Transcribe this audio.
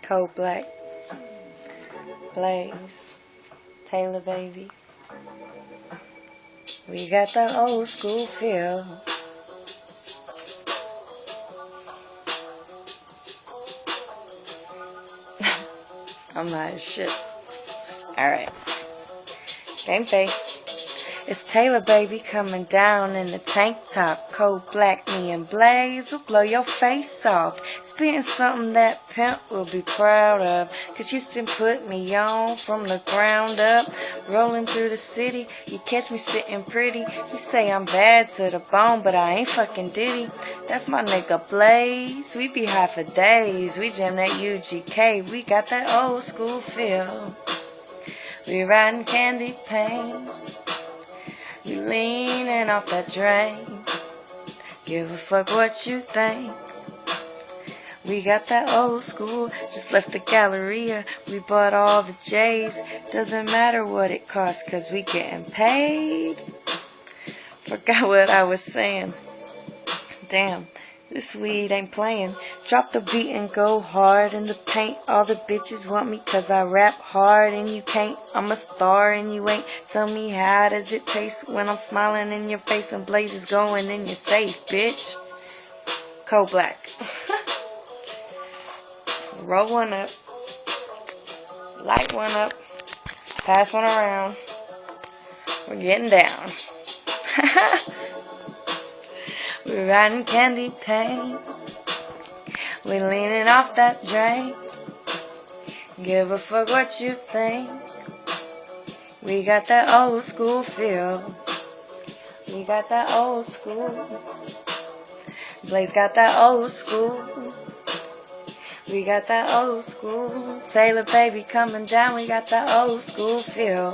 Kodak Black, Blaze, Taylor Baby. We got that old school feel. I'm high as shit. Alright. Game face. It's Taylor Baby coming down in the tank top. Kodak Black, me and Blaze will blow your face off. Spitting something that pimp will be proud of. Cause Houston put me on from the ground up. Rolling through the city, you catch me sitting pretty. You say I'm bad to the bone, but I ain't fucking Diddy. That's my nigga Blaze. We be high for days. We jam that UGK. We got that old school feel. We riding candy paint. We leaning off that drain. Give a fuck what you think. We got that old school. Just left the Galleria. We bought all the J's. Doesn't matter what it costs, cause we getting paid. Forgot what I was saying. Damn, this weed ain't playing. Drop the beat and go hard in the paint. All the bitches want me cause I rap hard and you can't. I'm a star and you ain't. Tell me how does it taste when I'm smiling in your face and Blaze is going in your safe, bitch. Kodak Black. Roll one up. Light one up. Pass one around. We're getting down. We're riding candy paint. We leaning off that drain. Give a fuck what you think. We got that old school feel. We got that old school. Blaze got that old school. We got that old school. Taylor Baby coming down. We got that old school feel.